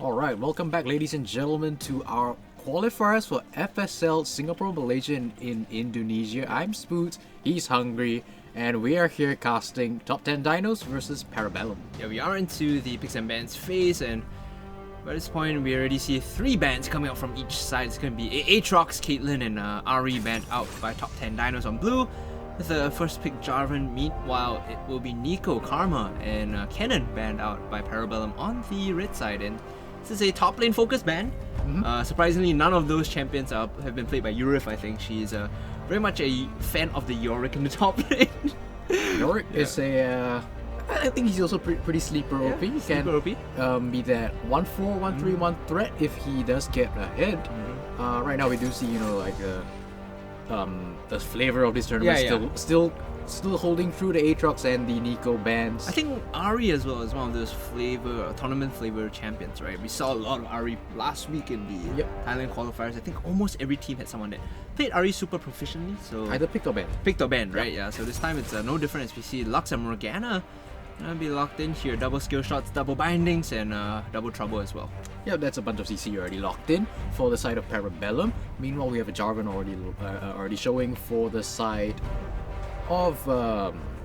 Alright, welcome back ladies and gentlemen to our qualifiers for FSL Singapore, Malaysia and in Indonesia. I'm Spoot, he's Hungry, and we are here casting top 10 dinos versus Parabellum. Yeah, we are into the picks and bans phase, and by this point we already see 3 bans coming out from each side. It's going to be Aatrox, Caitlyn, and Ari banned out by top 10 dinos on blue. With the first pick Jarvan, meanwhile it will be Nico, Karma, and Kennen banned out by Parabellum on the red side. And this is a top lane focused ban. Surprisingly, none of those champions have been played by Urif. I think she's very much a fan of the Yorick in the top lane. Yorick is a... I think he's also pretty sleeper OP. He sleeper can be that 1-4, 1-3, 1 threat if he does get ahead. Right now we do see, you know, like the flavor of this tournament still holding through the Aatrox and the Nico bans. I think Ari as well is one of those tournament flavor champions, right? We saw a lot of Ari last week in the Thailand qualifiers. I think almost every team had someone that played Ari super proficiently. So either picked or banned. Picked or banned, right? Yeah. So this time it's no different as we see Lux and Morgana gonna be locked in here. Double skill shots, double bindings, and double trouble as well. Yeah, that's a bunch of CC already locked in for the side of Parabellum. Meanwhile, we have a Jarvan already showing for the side of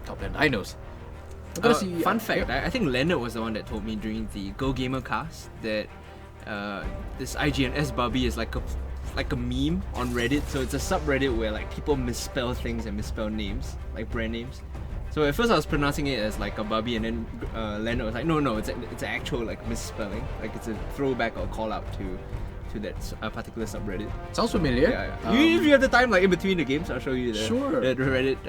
top 10 dinos. Fun fact, I think Leonard was the one that told me during the Go Gamer cast that this IGNS Bubby is like a meme on Reddit. So it's a subreddit where like people misspell things and misspell names, like brand names. So at first I was pronouncing it as like a Bubby, and then Leonard was like, no, it's an actual like misspelling. Like it's a throwback or call out to that particular subreddit. Sounds familiar. Yeah. If you have the time, like in between the games, I'll show you the Reddit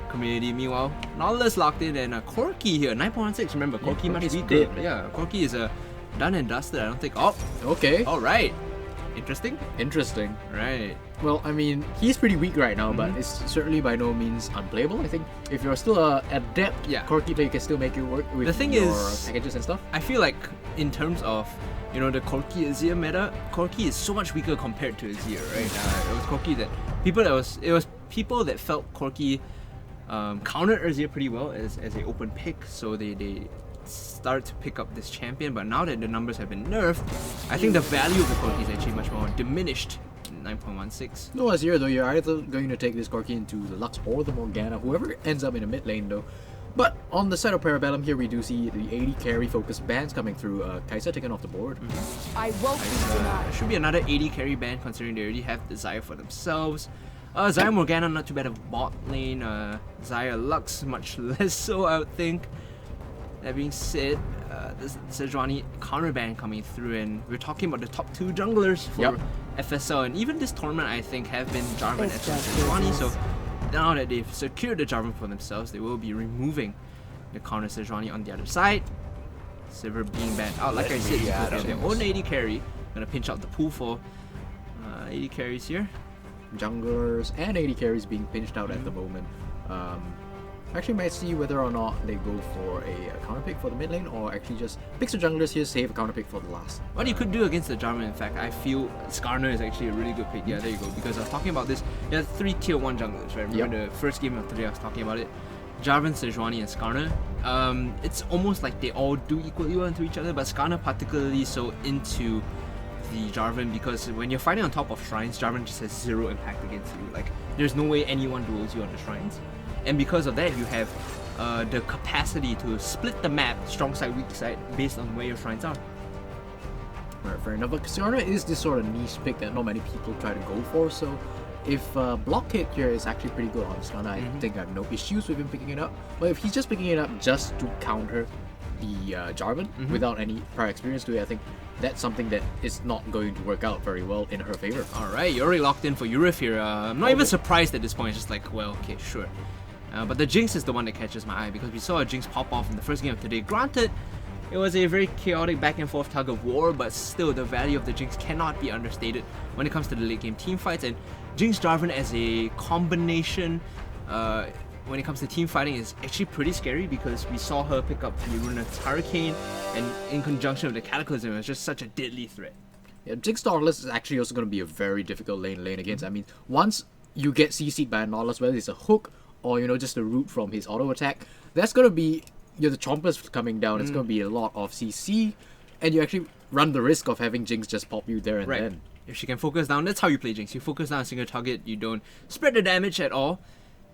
community. Meanwhile, Nautilus locked in, and Corki here, 9.16. Remember, Corki much weaker. Dead. Yeah, Corki is done and dusted. I don't think. Oh, okay. All right. Interesting. Right. Well, I mean, he's pretty weak right now, but it's certainly by no means unplayable. I think if you're still a adept Corki player, you can still make it work with your packages and stuff. I feel like in terms of the Corki Azir meta, Corki is so much weaker compared to Azir, right? It was Corki that it was people that felt Corki countered Azir pretty well as an open pick, so they started to pick up this champion. But now that the numbers have been nerfed, I think the value of the Corki is actually much more diminished. 9.16. No, Azir though, you're either going to take this Corki into the Lux or the Morgana, whoever ends up in the mid lane though. But on the side of Parabellum here, we do see the 80 carry focused bans coming through. Kaisa taken off the board. I won't be denied. Should be another 80 carry ban considering they already have Desire for themselves. Xayah Morgana not too bad of bot lane. Xayah Lux much less so, I would think. That being said, this Sejuani counter ban coming through, and we're talking about the top 2 junglers for FSL, and even this tournament I think have been Jarvan and Sejuani. So now that they've secured the Jarvan for themselves, they will be removing the counter Sejuani on the other side. Silver being banned out, like I said, because they have their own 80 carry. Gonna pinch out the pool for 80 carries here. Junglers and 80 carries being pinched out at the moment. Actually might see whether or not they go for a counter pick for the mid lane, or actually just picks the junglers here, save a counter pick for the last. What you could do against the Jarvan, in fact, I feel Skarner is actually a really good pick. Yeah, there you go. Because I was talking about this, there are 3 tier 1 junglers, right? Remember the first game of today I was talking about it? Jarvan, Sejuani, and Skarner. It's almost like they all do equally well into each other, but Skarner particularly so into the Jarvan, because when you're fighting on top of shrines, Jarvan just has 0 impact against you. Like, there's no way anyone duels you on the shrines. And because of that, you have the capacity to split the map, strong side, weak side, based on where your shrines are. Right, fair enough. But Xiona is this sort of niche pick that not many people try to go for, so if block hit here is actually pretty good on Xiona, I think I have no issues with him picking it up. But if he's just picking it up just to counter the Jarvan without any prior experience to it, I think that's something that is not going to work out very well in her favor. Alright, you're already locked in for Urif here. I'm not even surprised at this point. It's just like, well, okay, sure. But the Jinx is the one that catches my eye, because we saw a Jinx pop off in the first game of today. Granted, it was a very chaotic back and forth tug of war, but still the value of the Jinx cannot be understated when it comes to the late game team fights. And Jinx Jarvan as a combination when it comes to team fighting is actually pretty scary, because we saw her pick up the Runa's Hurricane, and in conjunction with the Cataclysm, it was just such a deadly threat. Yeah, Jinx Nautilus is actually also going to be a very difficult lane against. I mean, once you get CC'd by a Nautilus, whether it's a hook or just a root from his auto attack, that's gonna be the chompers coming down. It's gonna be a lot of CC and you actually run the risk of having Jinx just pop you there and Right. then. If she can focus down, that's how you play Jinx. You focus down a single target, you don't spread the damage at all.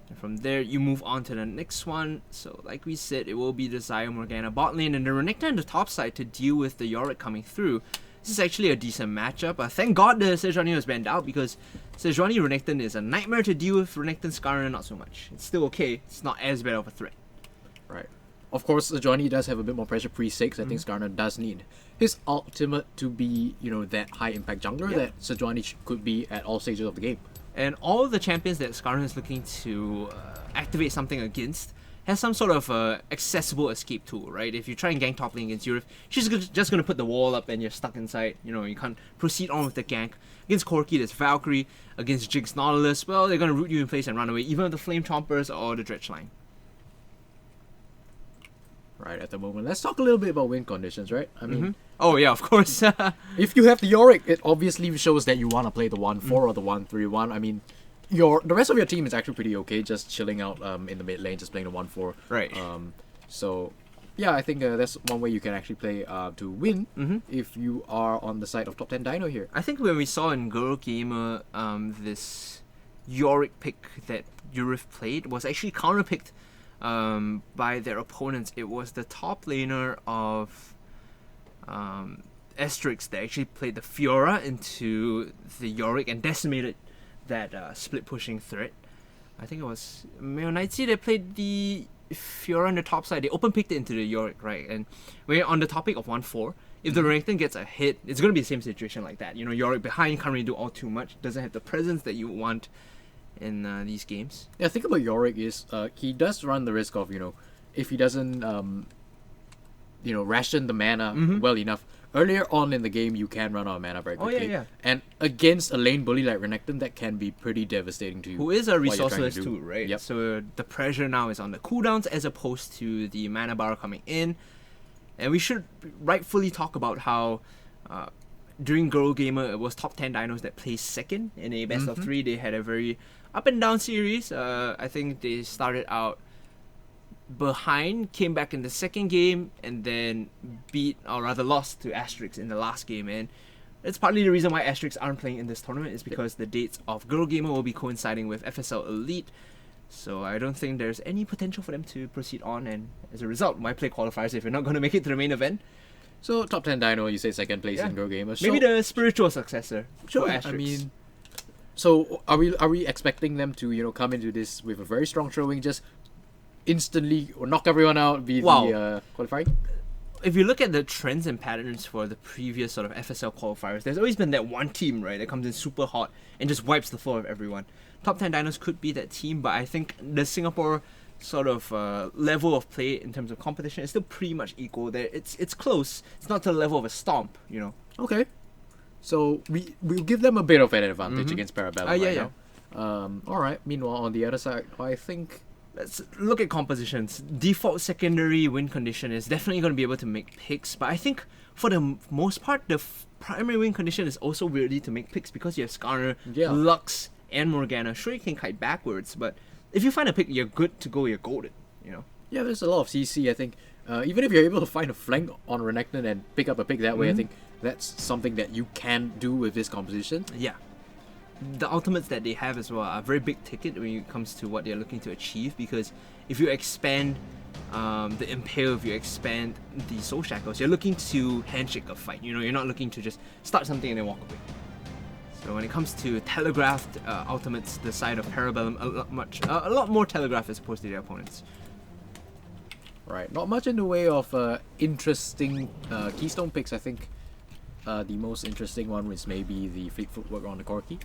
And from there, you move on to the next one. So, like we said, it will be the Xayah Morgana bot lane and the Renekton on the top side to deal with the Yorick coming through. This is actually a decent matchup. Thank God the Sejuani was banned out because Sejuani Renekton is a nightmare to deal with. Renekton Skarner, not so much. It's still okay. It's not as bad of a threat. Right. Of course, Johnny does have a bit more pressure pre-6. I think Skarner does need his ultimate to be, that high impact jungler that Sejuani could be at all stages of the game. And all the champions that Skarner is looking to activate something against has some sort of accessible escape tool, right? If you try and gank top lane against Yurif, she's just going to put the wall up and you're stuck inside. You can't proceed on with the gank. Against Corki, there's Valkyrie. Against Jinx Nautilus, well, they're going to root you in place and run away, even with the Flame Chompers or the Dredge line. Right, at the moment. Let's talk a little bit about win conditions, right? I mean, Oh yeah, of course. if you have the Yorick, it obviously shows that you want to play the 1-4 or the 1-3-1. I mean, the rest of your team is actually pretty okay, just chilling out in the mid lane, just playing the 1-4. Right. So, yeah, I think that's one way you can actually play to win if you are on the side of top 10 DINO here. I think when we saw in Girl Gamer this Yorick pick that Yurif played was actually counterpicked by their opponents. It was the top laner of Asterix that actually played the Fiora into the Yorick and decimated that split pushing threat. I think it was Meo Knightsy that played the Fiora on the top side. They open picked it into the Yorick, right? And we're on the topic of 1-4. If the Renekton gets a hit, it's going to be the same situation like that. Yorick behind, can't really do all too much, doesn't have the presence that you want in these games. Yeah, think about Yorick is he does run the risk of, if he doesn't, ration the mana well enough, earlier on in the game you can run out of mana very quickly. yeah. And against a lane bully like Renekton, that can be pretty devastating to you. Who is a what you're trying to resourceless do. too, right? Yep. So the pressure now is on the cooldowns as opposed to the mana bar coming in. And we should rightfully talk about how during Girl Gamer it was top 10 dinos that placed second in a best of 3. They had a very up and down series. I think they started out behind, came back in the second game, and then beat, or rather lost to Asterix in the last game. And that's partly the reason why Asterix aren't playing in this tournament, is because the dates of Girl Gamer will be coinciding with FSL Elite. So I don't think there's any potential for them to proceed on, and as a result, why play qualifiers if you're not going to make it to the main event? So top 10 Dino, you say second place in Girl Gamer. Maybe the spiritual successor. Sure. For Asterix. I mean, so are we expecting them to come into this with a very strong showing, just instantly or knock everyone out, be the qualifying? If you look at the trends and patterns for the previous sort of FSL qualifiers, there's always been that one team, right, that comes in super hot and just wipes the floor of everyone. Top 10 Dinos could be that team, but I think the Singapore sort of level of play in terms of competition is still pretty much equal. There, it's close. It's not to the level of a Stomp, Okay. So we'll give them a bit of an advantage against Parabellum yeah. now. Alright, meanwhile on the other side, I think... Let's look at compositions. Default secondary win condition is definitely going to be able to make picks, but I think for the most part, the primary win condition is also weirdly to make picks because you have Skarner, Lux, and Morgana. Sure, you can kite backwards, but if you find a pick, you're good to go, you're golden, Yeah, there's a lot of CC, I think. Even if you're able to find a flank on Renekton and pick up a pick that way, I think that's something that you can do with this composition. Yeah. The ultimates that they have as well are a very big ticket when it comes to what they're looking to achieve, because if you expand the Impale, if you expand the Soul Shackles, you're looking to handshake a fight. You're not looking to just start something and then walk away. So when it comes to telegraphed ultimates, the side of Parabellum, a lot more telegraphed as opposed to their opponents. Right, not much in the way of interesting keystone picks. I think the most interesting one was maybe the fleet footwork on the Corki.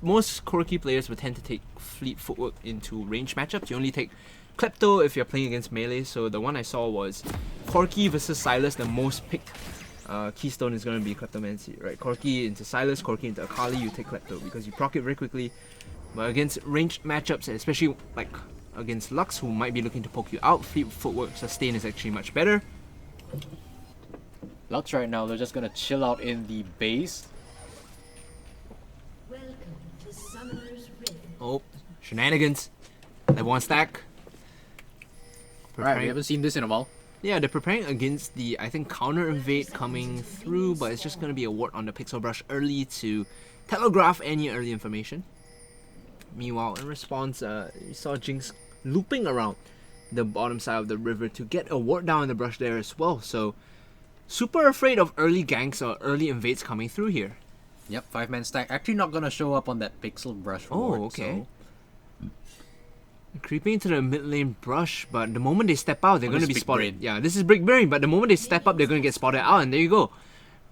Most Corki players would tend to take fleet footwork into range matchups. You only take Klepto if you're playing against melee. So the one I saw was Corki versus Sylas. The most picked keystone is going to be Kleptomancy, right? Corki into Sylas, Corki into Akali, you take Klepto because you proc it very quickly. But against ranged matchups, especially like against Lux, who might be looking to poke you out, fleet footwork sustain is actually much better. Lux right now, they're just gonna chill out in the base. Oh, shenanigans. Level 1 stack. Right, we haven't seen this in a while. Yeah, they're preparing against the, I think, counter invade coming through, but it's just going to be a ward on the Pixel Brush early to telegraph any early information. Meanwhile, in response, you saw Jinx looping around the bottom side of the river to get a ward down in the brush there as well. So, super afraid of early ganks or early invades coming through here. Yep, 5-man stack. Actually not gonna show up on that Pixel Brush ward. Oh, okay. So. Creeping into the mid lane brush, but the moment they step out, they're going to be Big spotted. Brain. Yeah, this is Big Brain, but the moment they step up, they're going to get spotted out, and there you go.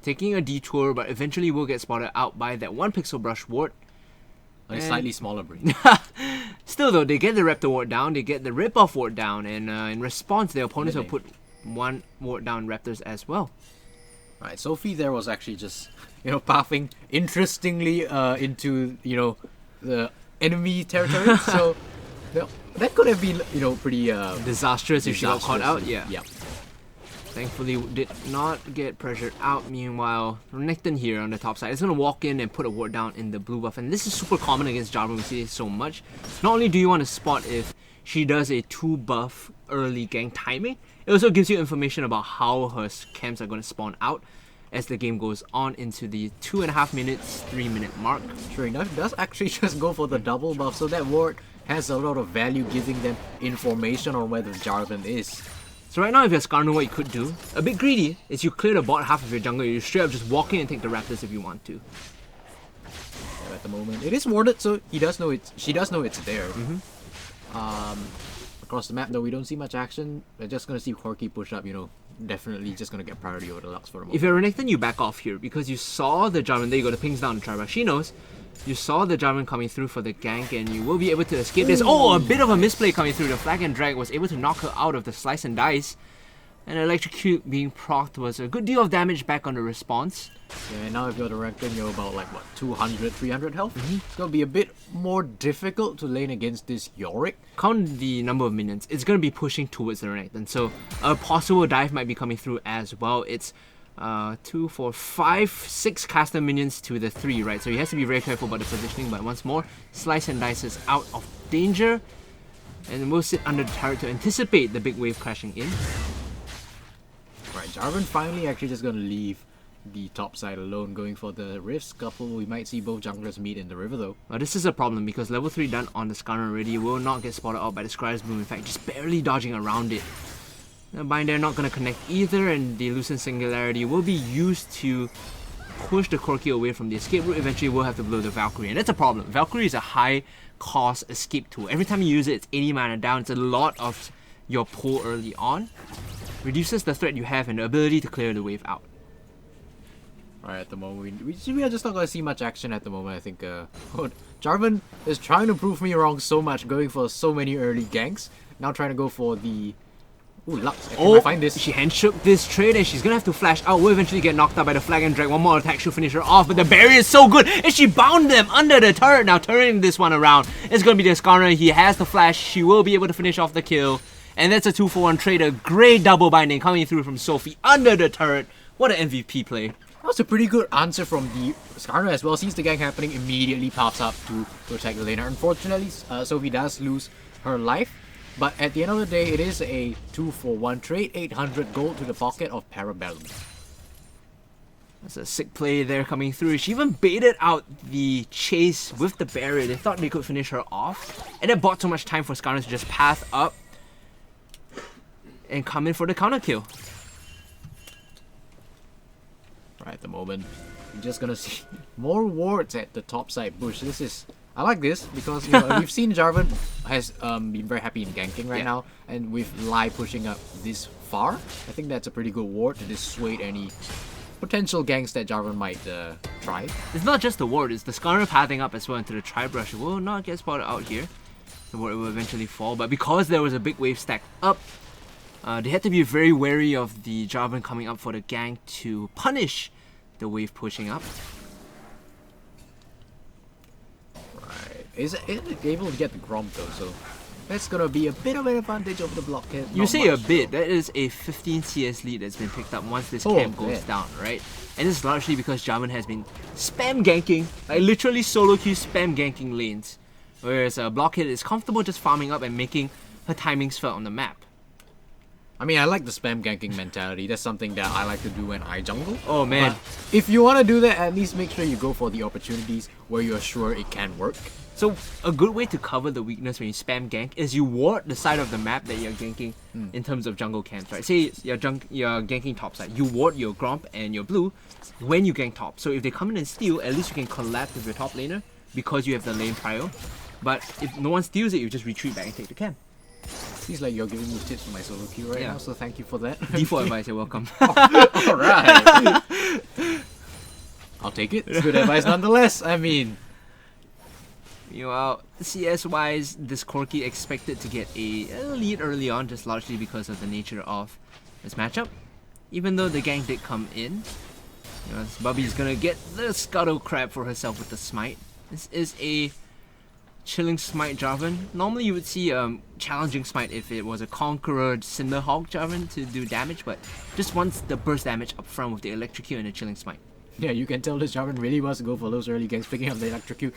Taking a detour, but eventually will get spotted out by that one Pixel Brush ward. A slightly smaller brain. Still though, they get the Raptor ward down, they get the rip-off ward down, and in response, their opponents will put one ward down Raptors as well. Right, Sophie there was actually just, pathing interestingly into, the enemy territory. So, that could have been, pretty Disastrous if she got caught out, yeah. yeah. Thankfully, did not get pressured out. Meanwhile, Renekton here on the top side is going to walk in and put a ward down in the blue buff. And this is super common against Jarvan. We see this so much. Not only do you want to spot if she does a 2-buff early gank timing, it also gives you information about how her camps are going to spawn out as the game goes on into the 2.5 minutes, 3-minute mark. Sure enough, it does actually just go for the double buff. So that ward has a lot of value, giving them information on where the Jarvan is. So right now, if you're Skarner, what you could do, a bit greedy, is you clear the bot half of your jungle. You straight up just walk in and take the Raptors if you want to. At the moment, it is warded, so she does know it's there. Across the map, though, we don't see much action. We're just gonna see Corki push up. Definitely just gonna get priority over the Lux for a moment. If you're Renekton, you back off here because you saw the Jarvan. There you go, the ping's down the Tribe. She knows. You saw the Jarvan coming through for the gank, and you will be able to escape this. Oh, a bit of a misplay coming through. The Flag and Drag was able to knock her out of the slice and dice. And Electrocute being procced was a good deal of damage back on the response. Yeah, now if you're the Renekton, you're about 200, 300 health. It's gonna be a bit more difficult to lane against this Yorick. Count the number of minions. It's gonna be pushing towards the Renekton, so a possible dive might be coming through as well. It's 2, 4, 5, 6 caster minions to the 3, right? So he has to be very careful about the positioning, but once more, Slice and Dice is out of danger. And we'll sit under the turret to anticipate the big wave crashing in. Right, Jarvan finally actually just gonna leave the top side alone, going for the Rifts couple. We might see both junglers meet in the river though. This is a problem because level 3 done on the Skarner already will not get spotted out by the Scry's Bloom. In fact, just barely dodging around it. The Bind there not going to connect either, and the Lucent Singularity will be used to push the Corki away from the escape route. Eventually we'll have to blow the Valkyrie, and that's a problem. Valkyrie is a high cost escape tool. Every time you use it, it's 80 mana down. It's a lot of your pull early on. Reduces the threat you have and the ability to clear the wave out. Right, at the moment, we are just not going to see much action at the moment. I think Jarvan is trying to prove me wrong so much, going for so many early ganks. Now trying to go for the... Ooh, Lux. I find this. She handshook this trade and she's gonna have to flash out. Will eventually get knocked out by the Flag and Drag. One more attack, she'll finish her off, but the barrier is so good and she bound them under the turret. Now turning this one around, it's gonna be the Skarner. He has the flash, she will be able to finish off the kill. And that's a 2-for-1 trade, a great double binding coming through from Sophie under the turret. What an MVP play. That was a pretty good answer from the Skarner as well. Sees the gank happening, immediately pops up to attack the laner. Unfortunately, Sophie does lose her life. But at the end of the day, it is a 2-for-1 trade, 800 gold to the pocket of Parabellum. That's a sick play there coming through. She even baited out the chase with the barrier. They thought they could finish her off. And that bought so much time for Skarner to just path up and come in for the counter kill. Right at the moment, we're just gonna see more wards at the top side bush. I like this because we've seen Jarvan has been very happy in ganking right now, and with Lai pushing up this far, I think that's a pretty good ward to dissuade any potential ganks that Jarvan might try. It's not just the ward, it's the Skarner pathing up as well into the Tri-Brush. It will not get spotted out here. The ward will eventually fall, but because there was a big wave stacked up, they had to be very wary of the Jarvan coming up for the gank to punish the wave pushing up. Is able to get the Grom though, so that's gonna be a bit of an advantage over the blockhead. You say a bit, that is a 15 CS lead that's been picked up once this camp goes down, right? And this is largely because Jarvan has been spam ganking, like literally solo queue spam ganking lanes. Whereas Blockhead is comfortable just farming up and making her timings felt on the map. I mean, I like the spam ganking mentality. That's something that I like to do when I jungle. Oh man. But if you want to do that, at least make sure you go for the opportunities where you're sure it can work. So a good way to cover the weakness when you spam gank is you ward the side of the map that you're ganking in terms of jungle camps, right? Say you're ganking top side, you ward your Gromp and your blue when you gank top. So if they come in and steal, at least you can collab with your top laner because you have the lane prio. But if no one steals it, you just retreat back and take the camp. Seems like you're giving me tips for my solo queue right now, so thank you for that. Default advice, you're welcome. Alright. I'll take it. It's good advice nonetheless. I mean, Meanwhile, CS-wise, this Corki expected to get a lead early on, just largely because of the nature of this matchup. Even though the gank did come in, Bubby's gonna get the Scuttle Crab for herself with the Smite. This is a chilling Smite Jarvan. Normally you would see challenging Smite if it was a Conqueror Cinderhawk Jarvan to do damage, but just wants the burst damage up front with the Electrocute and the chilling Smite. yeah, you can tell this Jarvan really wants to go for those early ganks, picking up the Electrocute.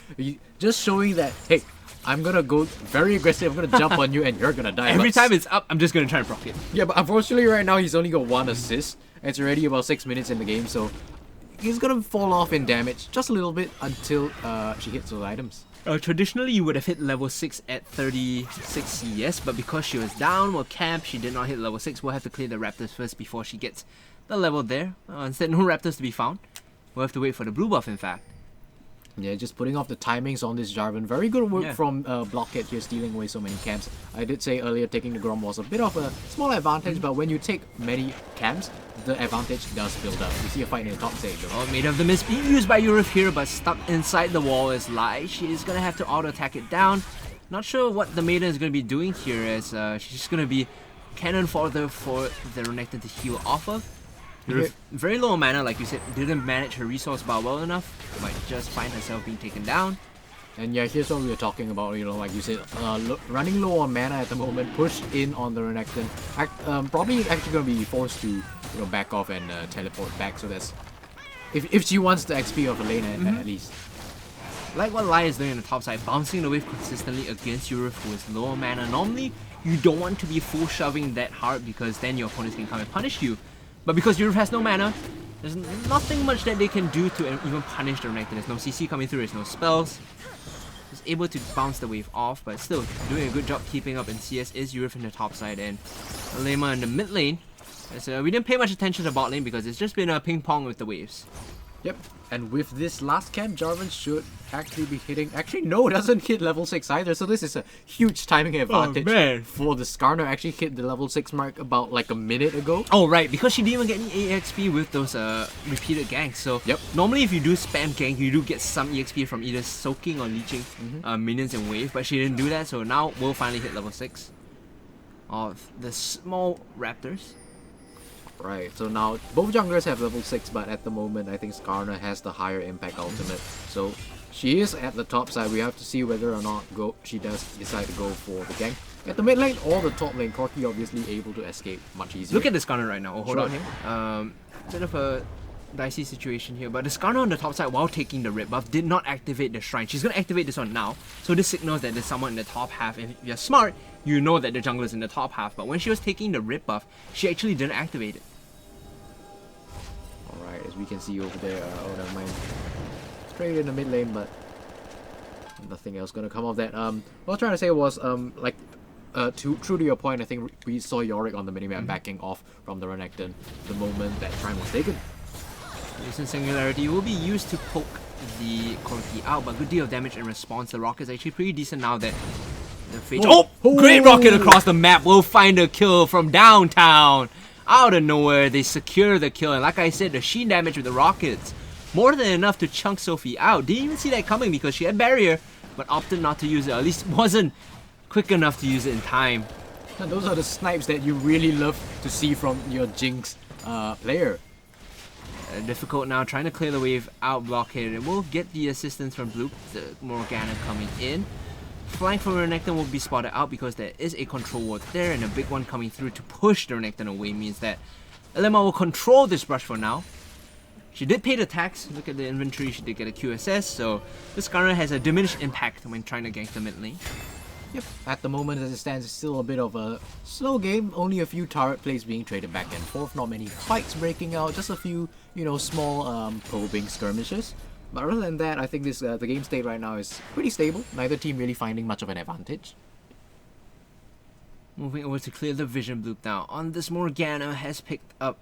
Just showing that, hey, I'm gonna go very aggressive, I'm gonna jump on you and you're gonna die. Every time it's up, I'm just gonna try and proc it. Yeah, but unfortunately right now he's only got 1 assist. And it's already about 6 minutes in the game, so he's gonna fall off in damage just a little bit until she hits those items. Traditionally, you would have hit level 6 at 36 CS, but because she was down or camped, she did not hit level 6. We'll have to clear the Raptors first before she gets the level there. Instead, no Raptors to be found. We'll have to wait for the blue buff, in fact. Yeah, just putting off the timings on this Jarvan. Very good work Yeah. from Blockhead here, stealing away so many camps. I did say earlier taking the Grom was a bit of a small advantage, but when you take many camps, the advantage does build up. We see a fight in the top stage though. Oh, Maid of the Mist being used by Yurif here, but stuck inside the wall is Lai. She's gonna have to auto-attack it down. Not sure what the Maiden is gonna be doing here, as she's just gonna be cannon fodder for the Renekton to heal off of. Okay. Very low mana, like you said, didn't manage her resource bar well enough. Might just find herself being taken down. And yeah, here's what we were talking about, like you said, running low on mana at the moment, push in on the Renekton. Probably actually going to be forced to, back off and teleport back, so that's... If she wants the XP of a lane at least. Like what Lai is doing on the top side, bouncing the wave consistently against Yurif who is low on mana. Normally, you don't want to be full shoving that hard because then your opponents can come and punish you. But because Yurif has no mana, there's nothing much that they can do to even punish the Renekton. There's no CC coming through, there's no spells. He's able to bounce the wave off, but still doing a good job keeping up in CS is Yurif in the top side and Lema in the mid lane. So we didn't pay much attention to bot lane because it's just been a ping pong with the waves. Yep, and with this last camp, Jarvan should actually be hitting... Actually, no, doesn't hit level 6 either, so this is a huge timing advantage man. for the Skarner. Actually hit the level 6 mark about like a minute ago. Oh right, because she didn't even get any EXP with those repeated ganks. So Yep. normally if you do spam gank, you do get some EXP from either soaking or leeching minions in wave, but she didn't do that, so now we'll finally hit level 6 of the small raptors. Right, so now both junglers have level 6, but at the moment I think Skarner has the higher impact ultimate. So she is at the top side. We have to see whether or not she does decide to go for the gank. At the mid lane or the top lane, Corki obviously able to escape much easier. Look at the Skarner right now. Oh, hold Sure. on here. Bit of a dicey situation here, but the Skarner on the top side while taking the red buff did not activate the shrine. She's gonna activate this one now, so this signals that there's someone in the top half. If you're smart, you know that the jungler is in the top half, but when she was taking the red buff, she actually didn't activate it. Alright, as we can see over there, oh never mind. Straight in the mid lane, but nothing else gonna come of that. What I was trying to say was, true to your point, I think we saw Yorick on the minimap backing off from the Renekton the moment that Shrine was taken. Recent Singularity will be used to poke the Corki out, but good deal of damage in response. The rocket's actually pretty decent now that the Phage... Oh! Great rocket across the map! We'll find a kill from downtown! Out of nowhere, they secure the kill, and like I said, the sheen damage with the rockets, more than enough to chunk Sophie out. Didn't even see that coming because she had barrier, but opted not to use it, at least wasn't quick enough to use it in time. And those are the snipes that you really love to see from your Jinx player. Difficult now, trying to clear the wave out blockade, and we'll get the assistance from Blue, the Morgana coming in. Flank from Renekton will be spotted out because there is a control ward there, and a big one coming through to push the Renekton away means that Elema will control this brush for now. She did pay the tax. Look at the inventory, she did get a QSS, so this Skarner has a diminished impact when trying to gank the mid lane. Yep, at the moment as it stands, it's still a bit of a slow game. Only a few turret plays being traded back and forth, not many fights breaking out, just a few, small probing skirmishes. But other than that, I think the game state right now is pretty stable. Neither team really finding much of an advantage. Moving over to clear the vision bloop now. On this, Morgana has picked up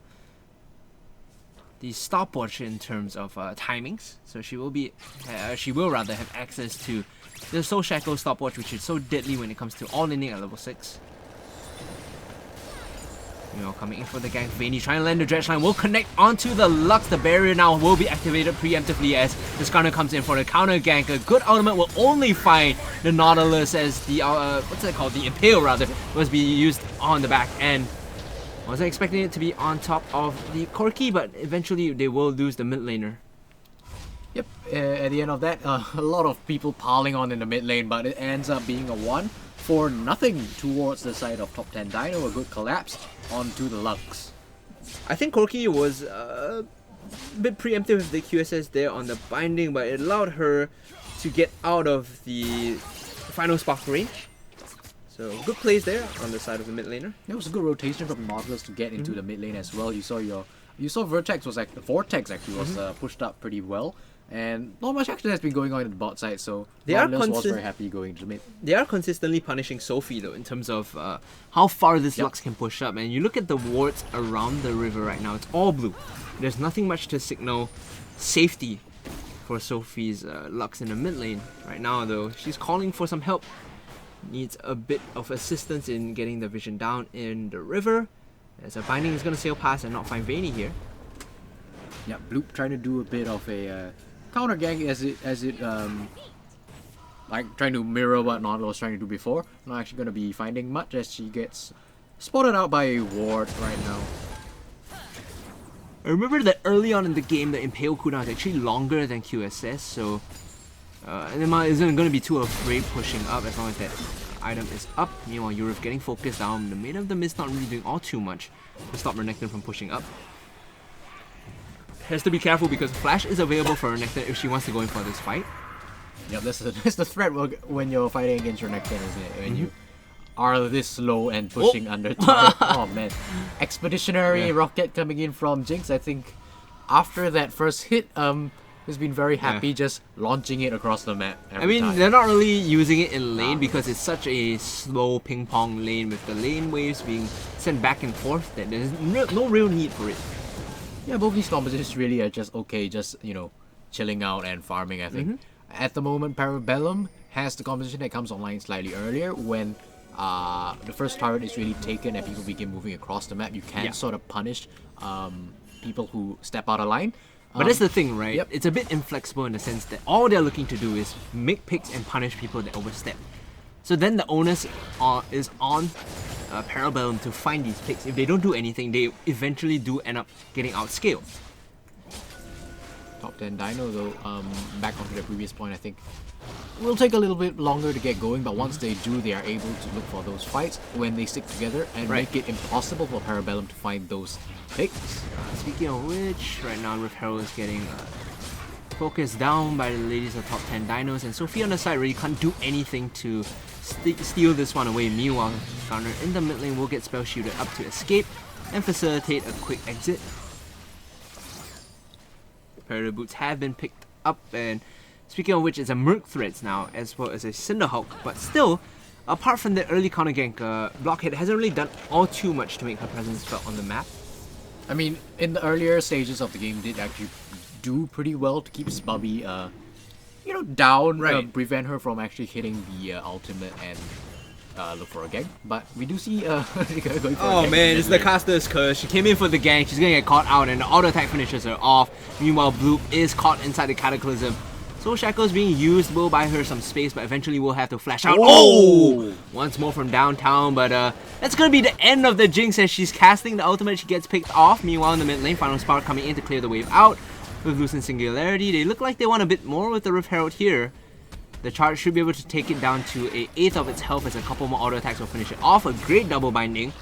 the stopwatch in terms of timings, so she will rather have access to the Soul Shackle stopwatch, which is so deadly when it comes to all inning at level 6. Coming in for the gank. Vayne trying to land the dredge line, will connect onto the Lux. The barrier now will be activated preemptively as the Skarner comes in for the counter gank. A good ultimate will only find the Nautilus as the what's that called? The Impale rather must be used on the back end. Wasn't expecting it to be on top of the Corki, but eventually they will lose the mid laner. Yep, at the end of that, a lot of people piling on in the mid lane, but it ends up being a 1 for nothing towards the side of top 10 DINO. A good collapse onto the Lux. I think Corki was a bit preemptive with the QSS there on the binding, but it allowed her to get out of the final spark range. So good plays there on the side of the mid laner. It was a good rotation from Nautilus to get into the mid lane as well. You saw Vortex was pushed up pretty well, and not much action has been going on in the bot side. So Nautilus was very happy going to mid. They are consistently punishing Sophie though in terms of how far this Lux can push up. And you look at the wards around the river right now; it's all blue. There's nothing much to signal safety for Sophie's Lux in the mid lane right now. Though she's calling for some help. Needs a bit of assistance in getting the vision down in the river. As a binding is going to sail past and not find Vayne here. Yeah, Bloop trying to do a bit of a counter gank like trying to mirror what Nautilus was trying to do before. Not actually going to be finding much as she gets spotted out by a ward right now. I remember that early on in the game, the Impale cooldown is actually longer than QSS, so Enema isn't going to be too afraid pushing up as long as that item is up. Meanwhile, Yurif getting focused down. The Maid of the Mist not really doing all too much to stop Renekton from pushing up. Has to be careful because Flash is available for Renekton if she wants to go in for this fight. Yep, that's the threat when you're fighting against Renekton, isn't it? When you are this slow and pushing under turret. Oh man. Expeditionary rocket coming in from Jinx. I think after that first hit, has been very happy just launching it across the map every time. They're not really using it in lane because it's such a slow ping pong lane with the lane waves being sent back and forth that there's no real need for it. Yeah, both these compositions really are just okay, just, chilling out and farming, I think. At the moment, Parabellum has the composition that comes online slightly earlier when the first turret is really taken and people begin moving across the map. You can sort of punish people who step out of line. But that's the thing, right? Yep. It's a bit inflexible in the sense that all they're looking to do is make picks and punish people that overstep. So then the onus is on Parabellum to find these picks. If they don't do anything, they eventually do end up getting outscaled. Top 10 DINO though, back onto the previous point, I think will take a little bit longer to get going, but once they do, they are able to look for those fights when they stick together and make it impossible for Parabellum to find those picks. Speaking of which, right now Rift Herald is getting focused down by the ladies of top 10 DINOs, and Sophie on the side really can't do anything to steal this one away. Meanwhile, Skarner in the mid lane will get spell shielded up to escape and facilitate a quick exit. Predator boots have been picked up, and speaking of which, it's a Merc Threads now as well as a Cinderhawk, but still, apart from the early counter gank, Blockhead hasn't really done all too much to make her presence felt on the map. I mean, in the earlier stages of the game, did actually do pretty well to keep Spubby, down, prevent her from actually hitting the ultimate and look for a gank. But we do see going for a gank. Oh man, it's the caster's curse. She came in for the gank, she's gonna get caught out, and the auto attack finishes her off. Meanwhile, Bloop is caught inside the Cataclysm. Soul Shackle is being used, will buy her some space, but eventually will have to flash out. Oh! Once more from downtown, but that's gonna be the end of the Jinx as she's casting the ultimate. She gets picked off. Meanwhile, in the mid lane, Final Spark coming in to clear the wave out with Lucent Singularity. They look like they want a bit more with the Rift Herald here. The charge should be able to take it down to an 1/8 of its health as a couple more auto attacks will finish it off. A great double binding.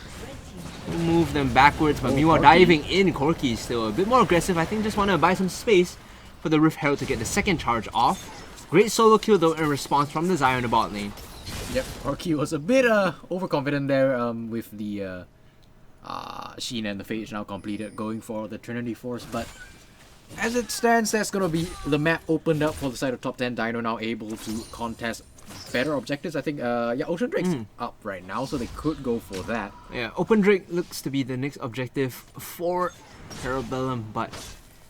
We'll move them backwards, but meanwhile, diving in, Corki is still a bit more aggressive. I think just want to buy some space for the Rift Herald to get the second charge off. Great solo kill though in response from the Xayah in the bot lane. Yep, Corki was a bit overconfident there with the Sheen and the Phage now completed, going for the Trinity Force, but as it stands, that's gonna be the map opened up for the side of top 10 Dino, now able to contest better objectives. I think yeah, Ocean Drake's up right now, so they could go for that. Yeah, Open Drake looks to be the next objective for Parabellum, but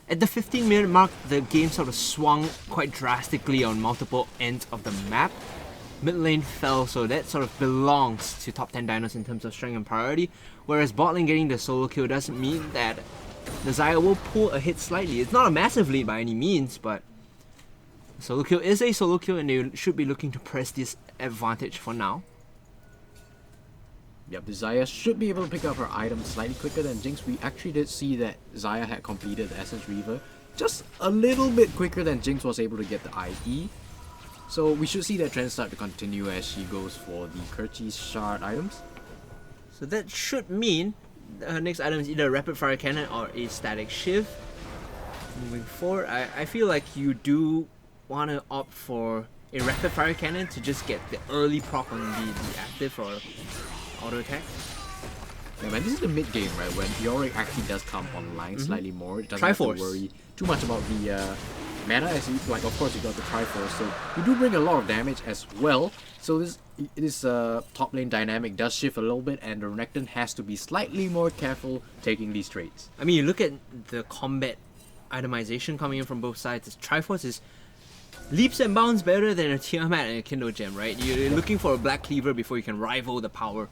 at the 15-minute mark, the game sort of swung quite drastically on multiple ends of the map. Mid lane fell, so that sort of belongs to top 10 Dinos in terms of strength and priority, whereas bot lane getting the solo kill doesn't mean that the Xayah will pull ahead slightly. It's not a massive lead by any means, but solo kill is a solo kill and they should be looking to press this advantage for now. Yep, the Xayah should be able to pick up her items slightly quicker than Jinx. We actually did see that Xayah had completed the Essence Reaver just a little bit quicker than Jinx was able to get the IE. So we should see that trend start to continue as she goes for the Kerchi's Shard items. So that should mean her next item is either a Rapid Fire Cannon or a Static Shiv. Moving forward, I feel like you do want to opt for a Rapid Fire Cannon to just get the early proc on the active or auto attack. Yeah, man, this is the mid game, right? When Yorick actually does come online slightly more, it doesn't have to worry too much about the meta, as you, like, of course you got the Triforce, so you do bring a lot of damage as well. So this top lane dynamic does shift a little bit, and the Renekton has to be slightly more careful taking these trades. I mean, you look at the combat itemization coming in from both sides. This Triforce is leaps and bounds better than a Tiamat and a Kindle Gem, right? You're looking for a Black Cleaver before you can rival the power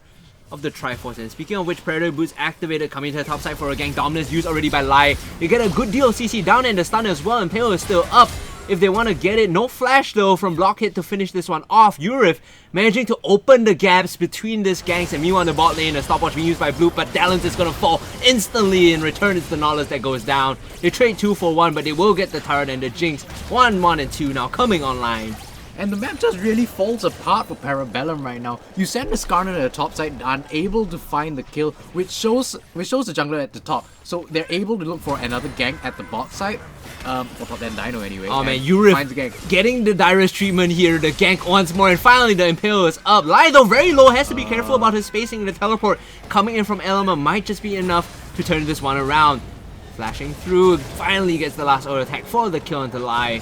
of the Triforce. And speaking of which, Predator Boots activated, coming to the top side for a gank. Dominance used already by Lai. You get a good deal of CC down and the stun as well, and Pale is still up if they want to get it. No flash though from Blockhead to finish this one off. Urif managing to open the gaps between this ganks, and meanwhile on the bot lane, a stopwatch being used by Blue, but Dalens is going to fall instantly. In return, it's the Nautilus that goes down. They trade 2 for 1, but they will get the turret and the Jinx. 1, 1, and 2 now coming online. And the map just really falls apart for Parabellum right now. You send the Skarner to the top side, unable to find the kill, which shows the jungler at the top. So they're able to look for another gank at the bot side, for top 10 Dino anyway. Oh man, Urif getting the Dyrus treatment here, the gank once more, and finally the Impale is up. Lai though very low, has to be careful about his spacing. The teleport coming in from Elma might just be enough to turn this one around. Flashing through, finally gets the last auto attack for the kill into Lai.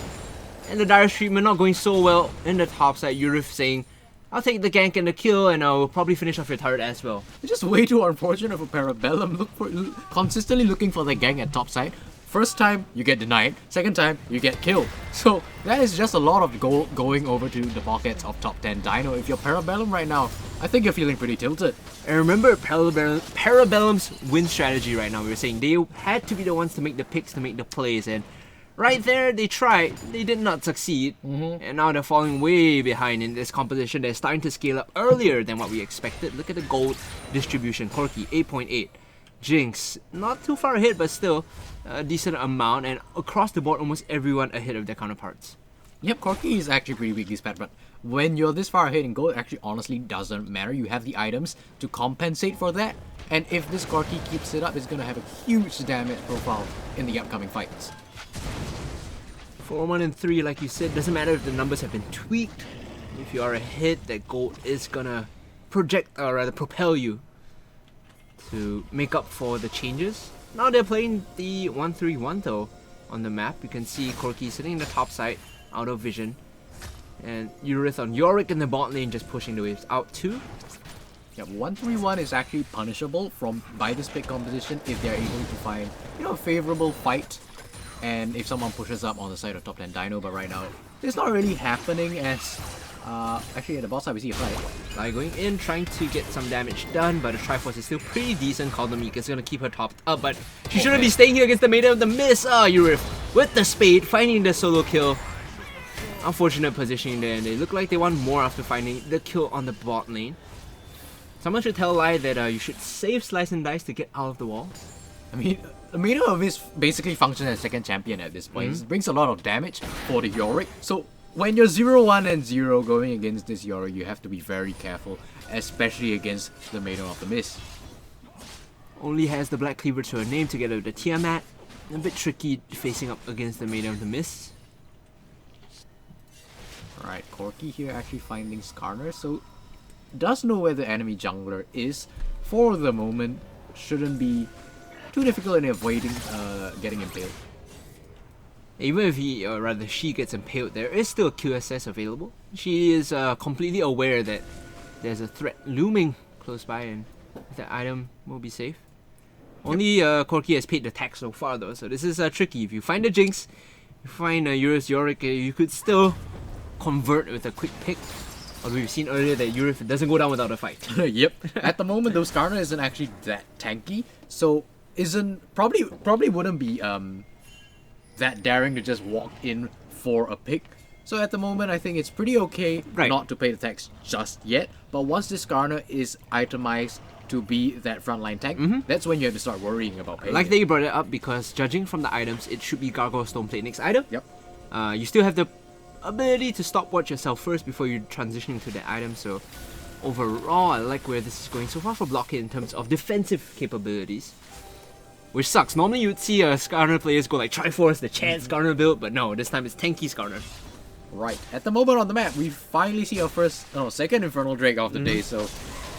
And the Dyrus treatment not going so well in the top side. Urif saying, I'll take the gank and the kill, and I'll probably finish off your turret as well. It's just way too unfortunate for Parabellum. Consistently looking for the gank at top side. First time, you get denied. Second time, you get killed. So that is just a lot of gold going over to the pockets of top 10 Dino. If you're Parabellum right now, I think you're feeling pretty tilted. And remember Parabellum's win strategy right now. We were saying they had to be the ones to make the picks, to make the plays, and right there, they tried. They did not succeed. And now they're falling way behind in this composition. They're starting to scale up earlier than what we expected. Look at the gold distribution. Corki, 8.8. Jinx, not too far ahead, but still a decent amount. And across the board, almost everyone ahead of their counterparts. Yep, Corki is actually pretty weak this patch, but when you're this far ahead in gold, it actually honestly doesn't matter. You have the items to compensate for that. And if this Corki keeps it up, it's going to have a huge damage profile in the upcoming fights. 4, 1, and 3, like you said, doesn't matter if the numbers have been tweaked. If you are ahead, that gold is gonna project, or rather propel you to make up for the changes. Now they're playing the 1-3-1 though on the map. You can see Corki sitting in the top side, out of vision, and Urith on Yorick in the bot lane just pushing the waves out too. Yeah, 1-3-1 is actually punishable by this pick composition if they're able to find, a favorable fight. And if someone pushes up on the side of top 10 Dino, but right now it's not really happening, as actually at the bot side we see a fight. Lai going in, trying to get some damage done, but the Triforce is still pretty decent. Caldomika is gonna keep her topped up, but she shouldn't be staying here against the Maiden of the Mist. Urif with the spade, finding the solo kill. Unfortunate positioning there, and they look like they want more after finding the kill on the bot lane. Someone should tell Lai that you should save Slice and Dice to get out of the wall. I mean, the Maiden of Mist basically functions as second champion at this point. It brings a lot of damage for the Yorick. So when you're 0-1 and 0 going against this Yorick, you have to be very careful, especially against the Maiden of the Mist. Only has the Black Cleaver to her name together with the Tiamat. A bit tricky facing up against the Maiden of the Mist. Alright, Corki here actually finding Skarner. So does know where the enemy jungler is. For the moment, shouldn't be too difficult in avoiding getting impaled. Even if he, or rather she gets impaled, there is still a QSS available. She is completely aware that there's a threat looming close by and the item will be safe. Only Corki has paid the tax so far though, so this is tricky. If you find the Jinx, you find Eurus Yorick, you could still convert with a quick pick. Although we've seen earlier that Eurus doesn't go down without a fight. Yep. At the moment, though, Skarner isn't actually that tanky, so probably wouldn't be that daring to just walk in for a pick. So at the moment, I think it's pretty okay not to pay the tax just yet. But once this Skarner is itemized to be that frontline tank, that's when you have to start worrying about paying. Like that you brought it up, because judging from the items, it should be Gargoyle Stoneplate next item. Yep. You still have the ability to stopwatch yourself first before you transitioning to that item. So overall, I like where this is going so far for Blockhead in terms of defensive capabilities. Which sucks. Normally you'd see Skarner players go like Triforce, the chance Skarner build, but no, this time it's tanky Skarner. Right. At the moment on the map, we finally see our second Infernal Drake of the day, so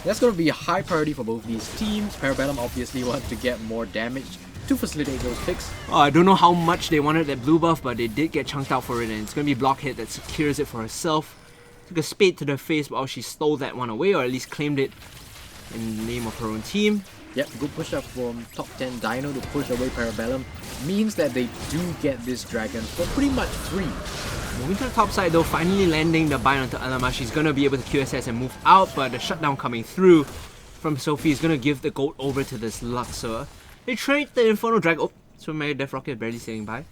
that's going to be a high priority for both these teams. Parabellum obviously wants to get more damage to facilitate those picks. I don't know how much they wanted that blue buff, but they did get chunked out for it, and it's going to be Blockhead that secures it for herself. Took a spade to the face while she stole that one away, or at least claimed it in the name of her own team. Yep, good push up from top 10 DINO to push away Parabellum means that they do get this dragon for pretty much free. Moving to the top side though, finally landing the bind onto Alama. She's going to be able to QSS and move out, but the shutdown coming through from Sophie is going to give the gold over to this Lux. So they trade the Infernal Dragon. Oh, so my Death Rocket barely sailing by.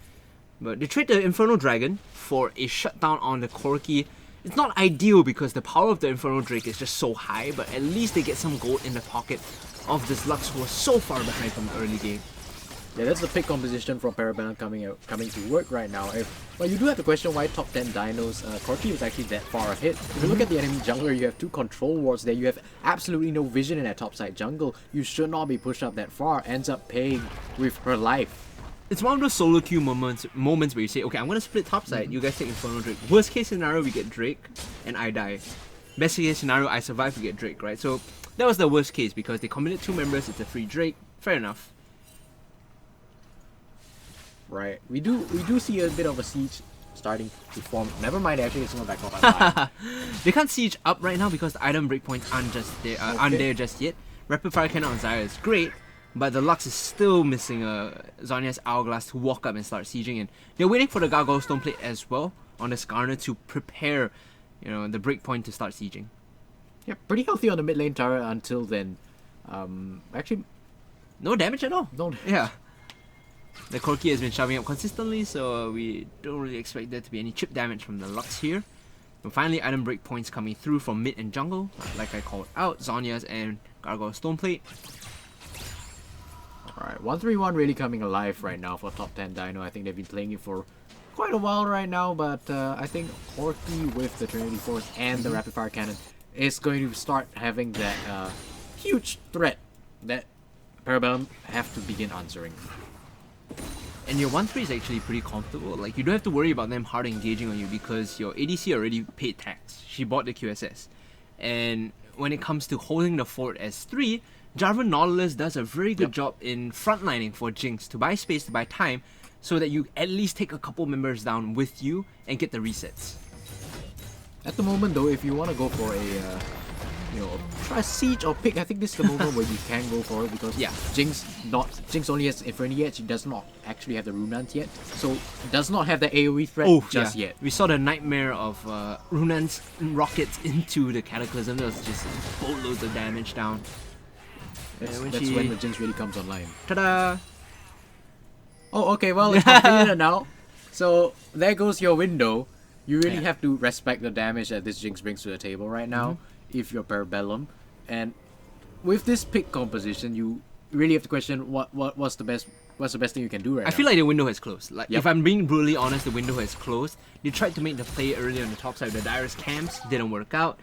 But they trade the Infernal Dragon for a shutdown on the Corki. It's not ideal because the power of the Infernal Drake is just so high, but at least they get some gold in the pocket of this Lux who was so far behind from the early game. Yeah, that's the pick composition from Parabellum coming to work right now. Well, you do have to question why top 10 Dinos Corki was actually that far ahead. If you look at the enemy jungler, you have two control wards there. You have absolutely no vision in that top side jungle. You should not be pushed up that far. Ends up paying with her life. It's one of those solo queue moments where you say, okay, I'm going to split topside, you guys take Infernal Drake. Worst case scenario, we get Drake and I die. Best case scenario, I survive, we get Drake, right? So that was the worst case because they committed 2 members, it's a free Drake. Fair enough. Right. We do see a bit of a siege starting to form. Never mind, actually, it's not back up. They can't siege up right now because the item breakpoints aren't there just yet. Rapid Fire Cannon on Zarya is great, but the Lux is still missing Zhonya's Hourglass to walk up and start sieging, and they're waiting for the Gargoyle Stoneplate as well on the Skarner to prepare, the breakpoint to start sieging. Yeah, pretty healthy on the mid lane turret until then. Actually, no damage at all. No. Yeah. The Corki has been shoving up consistently, so we don't really expect there to be any chip damage from the Lux here. And finally, item breakpoints coming through from mid and jungle, like I called out, Zhonya's and Gargoyle Stoneplate. Alright, 131 really coming alive right now for top 10 Dino. I think they've been playing it for quite a while right now, but I think Corki with the Trinity Force and the Rapid Fire Cannon is going to start having that huge threat that Parabellum have to begin answering. And your 1-3 is actually pretty comfortable. Like, you don't have to worry about them hard engaging on you because your ADC already paid tax. She bought the QSS. And when it comes to holding the fort as 3, Jarvan Nautilus does a very good job in frontlining for Jinx to buy space, to buy time, so that you at least take a couple members down with you and get the resets. At the moment though, if you want to go for a try siege or pick, I think this is the moment where you can go for it because Jinx only has Inferno yet. She does not actually have the Runant yet, so does not have the AoE threat yet. We saw the nightmare of Runant's rockets into the Cataclysm. There was just boatloads of damage down. That's when the Jinx really comes online. Ta-da! Oh, okay, well, it's completed now. So there goes your window. You really have to respect the damage that this Jinx brings to the table right now. If you're Parabellum, and with this pick composition, you really have to question what's the best thing you can do right now. I feel like the window has closed. Like if I'm being brutally honest, the window has closed. They tried to make the play earlier on the top side of the Dyrus camps, didn't work out,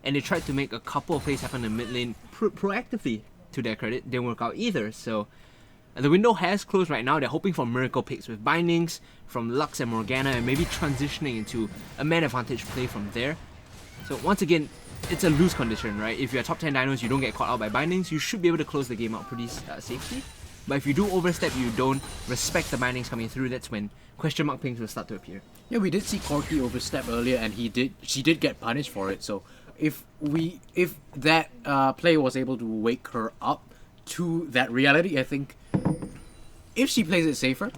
and they tried to make a couple of plays happen in the mid lane proactively. To their credit, didn't work out either. So the window has closed right now. They're hoping for miracle picks with bindings from Lux and Morgana, and maybe transitioning into a man advantage play from there. So once again, it's a loose condition, right? If you're top 10 dinos, you don't get caught out by bindings, you should be able to close the game out pretty safely. But if you do overstep, you don't respect the bindings coming through, that's when question mark pings will start to appear. Yeah, we did see Corky overstep earlier, and she did get punished for it. So if that player was able to wake her up to that reality, I think if she plays it safer,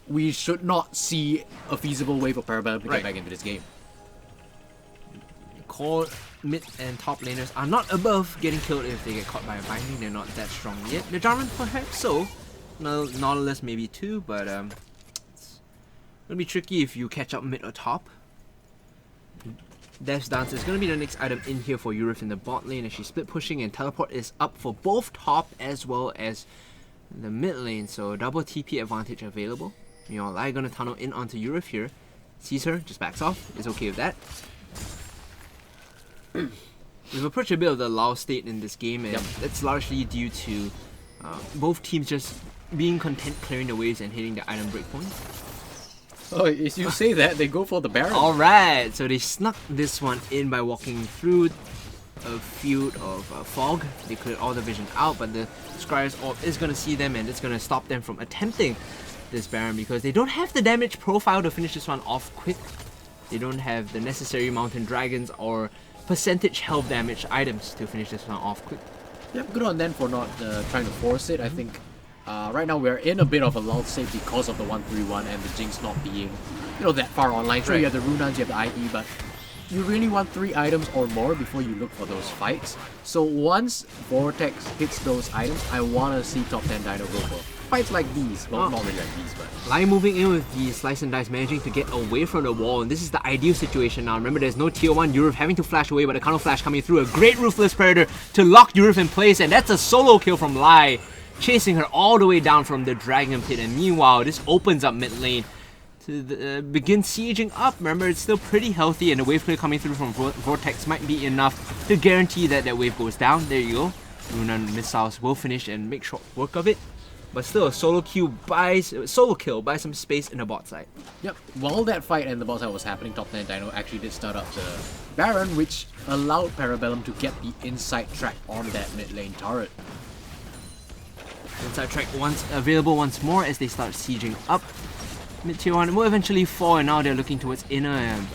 we should not see a feasible way for Parabellum to get back into this game. Core, mid, and top laners are not above getting killed if they get caught by a binding. They're not that strong yet. The Jarvan perhaps so. No, Nautilus maybe too, but it's gonna be tricky if you catch up mid or top. Death's Dance is gonna be the next item in here for Urif in the bot lane as she's split pushing, and teleport is up for both top as well as the mid lane, so double TP advantage available. You know, Lai gonna tunnel in onto Urif here. Sees her, just backs off, is okay with that. We've approached a bit of the lull state in this game, and that's largely due to both teams just being content clearing the waves and hitting the item breakpoint. Oh, if you say that, they go for the Baron. Alright, so they snuck this one in by walking through a field of fog. They cleared all the vision out, but the Scryer's orb is going to see them, and it's going to stop them from attempting this Baron because they don't have the damage profile to finish this one off quick. They don't have the necessary mountain dragons or percentage health damage items to finish this one off quick. Yep, good on them for not trying to force it. I think right now we're in a bit of a lull state because of the 1-3-1 and the Jinx not being, that far online. Sure, you have the Runans, you have the IE, but you really want 3 items or more before you look for those fights. So once Vortex hits those items, I want to see top 10 Dino go for fights like these. Well, not really like these, but... Lai moving in with the Slice and Dice, managing to get away from the wall, and this is the ideal situation now. Remember, there's no tier 1 Urif having to flash away, but a counter flash coming through. A great Ruthless Predator to lock Urif in place, and that's a solo kill from Lai, chasing her all the way down from the Dragon Pit. And meanwhile, this opens up mid lane to begin sieging up. Remember, it's still pretty healthy, and the wave clear coming through from Vortex might be enough to guarantee that that wave goes down. There you go. Runan missiles will finish and make short work of it. But still, a solo kill buys some space in the bot side. Yep, while that fight and the bot side was happening, top 10 Dino actually did start up the Baron, which allowed Parabellum to get the inside track on that mid lane turret. Inside track once available once more as they start sieging up. Mid tier 1 will eventually fall, and now they're looking towards inner and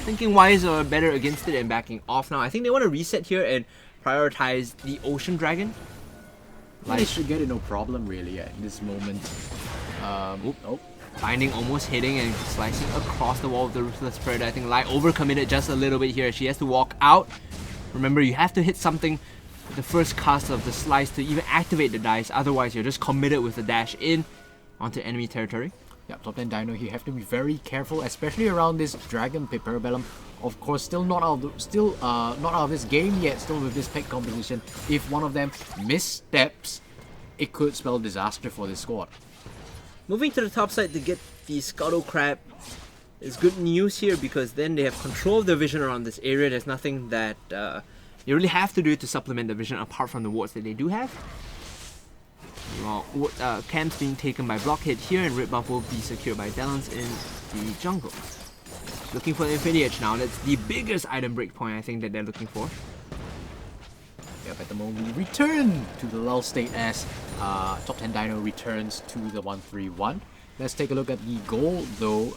thinking wise or better against it and backing off now. I think they want to reset here and prioritize the Ocean Dragon. They should get it no problem really at this moment. Binding almost hitting and slicing across the wall of the Ruthless Predator. I think Lai overcommitted just a little bit here. She has to walk out. Remember, you have to hit something with the first cast of the slice to even activate the dice. Otherwise, you're just committed with the dash in onto enemy territory. Yep, top 10 Dino, you have to be very careful, especially around this Dragon Pit. Parabellum, of course, still not out of this game yet, still with this pick composition. If one of them missteps, it could spell disaster for this squad. Moving to the top side to get the Scuttle Crab is good news here, because then they have control of the vision around this area. There's nothing that you really have to do to supplement the vision apart from the wards that they do have. Well, camps being taken by Blockhead here, and Red Buff will be secured by Delons in the jungle. Looking for the Infinity Edge now. That's the biggest item breakpoint I think that they're looking for. Yep, at the moment we return to the lull state as top 10 Dino returns to the 1-3-1. Let's take a look at the goal though.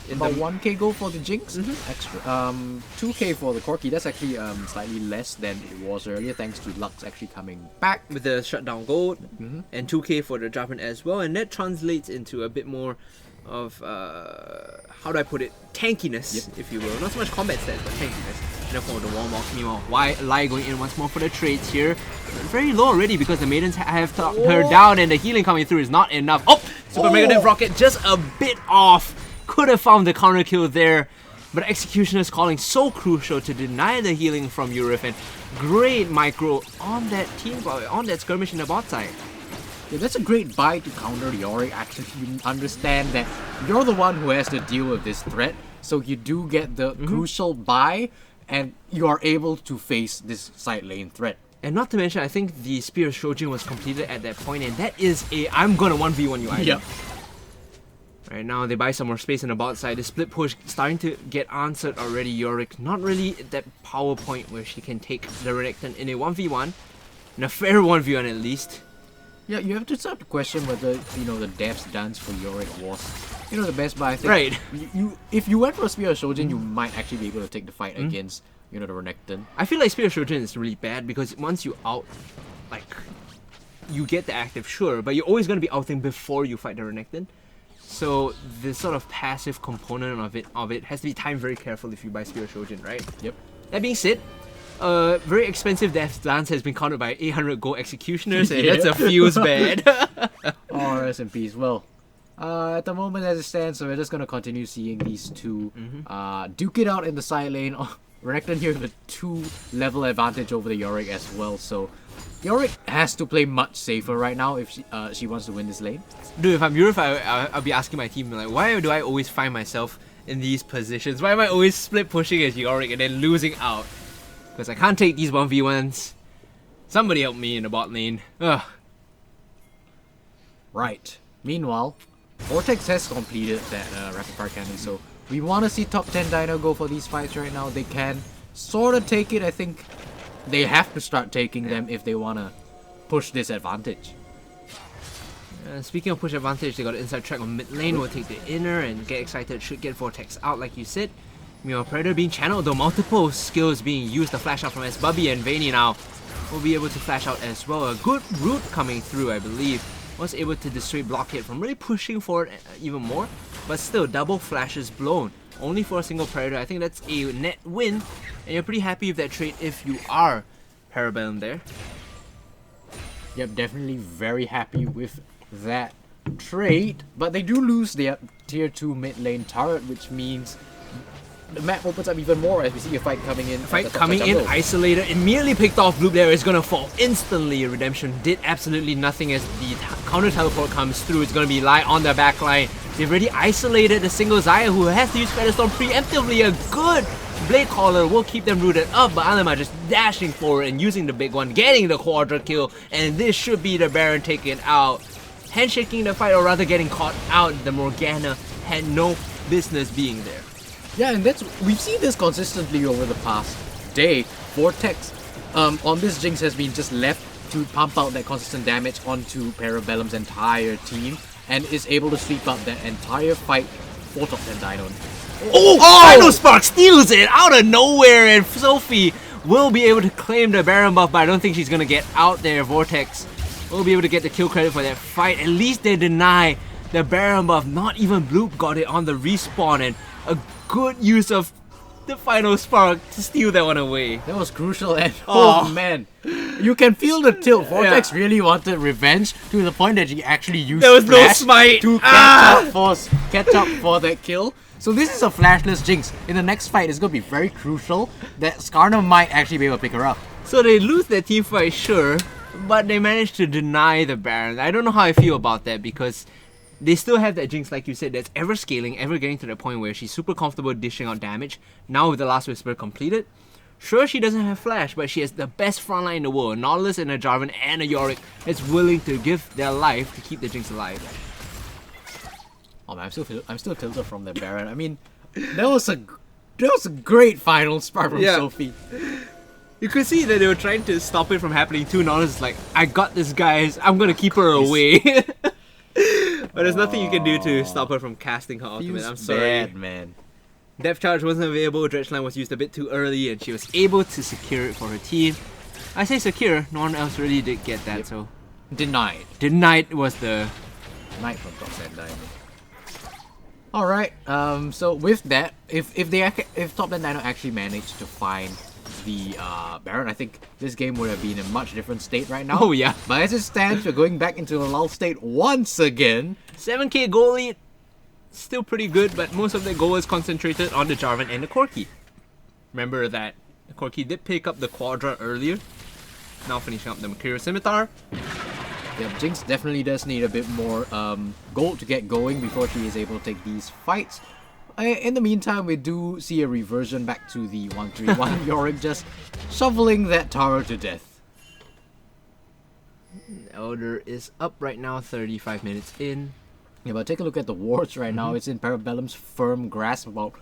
About 1k goal for the Jinx, extra 2k for the Corky. That's actually slightly less than it was earlier, thanks to Lux actually coming back with the shutdown gold, and 2k for the Jarvan as well, and that translates into a bit more of how do I put it, tankiness, if you will. Not so much combat stats, but tankiness. And for the wall walk, meanwhile, Lai going in once more for the trades here. Very low already because the maidens have talked her down, and the healing coming through is not enough. Super Mega Death Rocket just a bit off. Could have found the counter kill there, but Executioner's calling so crucial to deny the healing from Urif, and great micro on that team, on that skirmish in the bot side. Yeah, that's a great buy to counter Yorick. Actually, you understand that you're the one who has to deal with this threat, so you do get the crucial buy, and you are able to face this side lane threat. And not to mention, I think the Spear of Shojin was completed at that point, and that is a I'm gonna 1v1 you item. Yep. Right now, they buy some more space on the bot side. The split push starting to get answered already. Yorick not really at that power point where she can take the Renekton in a 1v1. In a fair 1v1 at least. Yeah, you have to start to question whether, you know, the dev's dance for Yorick was, you know, the best, but I think Right. if you went for a Spear of Shojin, you might actually be able to take the fight against, you know, the Renekton. I feel like Spear of Shojin is really bad because once you out, like, you get the active, sure, but you're always going to be outing before you fight the Renekton. So the sort of passive component of it has to be timed very careful if you buy Spear of Shojin, right? Yep. That being said, very expensive Death's Dance has been countered by 800 gold executioners, and Yeah. that's a feels bad. Oh, rest in peace. Well, at the moment as it stands, so we're just gonna continue seeing these two duke it out in the side lane. Oh, Renekton here with a 2-level advantage over the Yorick as well. So Yorick has to play much safer right now if she wants to win this lane. Dude, if I'm Europe, I'll be asking my team, like, why do I always find myself in these positions? Why am I always split pushing as Yorick and then losing out? Because I can't take these 1v1s. Somebody help me in the bot lane. Ugh. Right. Meanwhile, Vortex has completed that rapid fire cannon, so we want to see top 10 DINO go for these fights right now. They can sort of take it. I think they have to start taking them if they want to push this advantage. Speaking of push advantage, they got an inside track on mid lane. We'll take the inner and get excited. Should get Vortex out like you said. Meanwhile, Predator being channeled though. Multiple skills being used. The flash out from S-Bubby and Vayne now will be able to flash out as well. A good route coming through, I believe. Was able to dissuade Blockhead from really pushing forward even more. But still, double flashes blown. Only for a single Predator. I think that's a net win. And you're pretty happy with that trade if you are Parabellum there. Yep, definitely very happy with that trade. But they do lose their tier 2 mid lane turret, which means the map opens up even more as we see a fight coming in. Fight coming in, isolated, immediately picked off. Blue there is gonna fall instantly. Redemption did absolutely nothing as the counter teleport comes through. It's gonna be lie on their backline. They've already isolated the single Xayah who has to use Featherstorm preemptively. A good Blade Caller will keep them rooted up, but Alema just dashing forward and using the big one, getting the quadra kill, and this should be the Baron taken out. Handshaking the fight, or rather getting caught out. The Morgana had no business being there. Yeah, and we've seen this consistently over the past day. Vortex on this Jinx has been just left to pump out that consistent damage onto Parabellum's entire team and is able to sweep up that entire fight for top 10 DINO. Dino Spark steals it out of nowhere, and Sophie will be able to claim the Baron buff, but I don't think she's gonna get out there. Vortex will be able to get the kill credit for that fight. At least they deny the Baron buff. Not even Bloop got it on the respawn, and a good use of the final spark to steal that one away. That was crucial, and oh man, you can feel the tilt. Vortex really wanted revenge to the point that he actually used There was no Flash smite. to catch up for that kill. So this is a flashless Jinx. In the next fight, it's going to be very crucial that Skarner might actually be able to pick her up. So they lose their team fight, sure, but they managed to deny the Baron. I don't know how I feel about that because they still have that Jinx, like you said, that's ever scaling, ever getting to the point where she's super comfortable dishing out damage. Now with the Last Whisper completed, sure she doesn't have Flash, but she has the best frontline in the world. Nautilus and a Jarvan and a Yorick that's willing to give their life to keep the Jinx alive. Oh man, I'm still tilted from that Baron. I mean, that was a great final spark from Sophie. You could see that they were trying to stop it from happening too. Nautilus is like, I got this, guys. I'm gonna keep her away. But there's nothing you can do to stop her from casting her ultimate. I'm sorry. Bad, man. Depth charge wasn't available, Dredgeline was used a bit too early, and she was able to secure it for her team. I say secure, no one else really did get that, so... Denied. Denied was the... Knight from top 10 DINO. Alright, so with that, if top 10 DINO actually managed to find the Baron, I think this game would have been in a much different state right now. Oh yeah. But as it stands, we're going back into a lull state once again. 7k goal lead, still pretty good, but most of the goal is concentrated on the Jarvan and the Corki. Remember that the Corki did pick up the Quadra earlier. Now finishing up the Mercurial Scimitar. Yeah, Jinx definitely does need a bit more gold to get going before she is able to take these fights. In the meantime, we do see a reversion back to the 1-3-1. Yorick just shoveling that tower to death. Elder is up right now, 35 minutes in. Yeah, but take a look at the wards right now. It's in Parabellum's firm grasp, about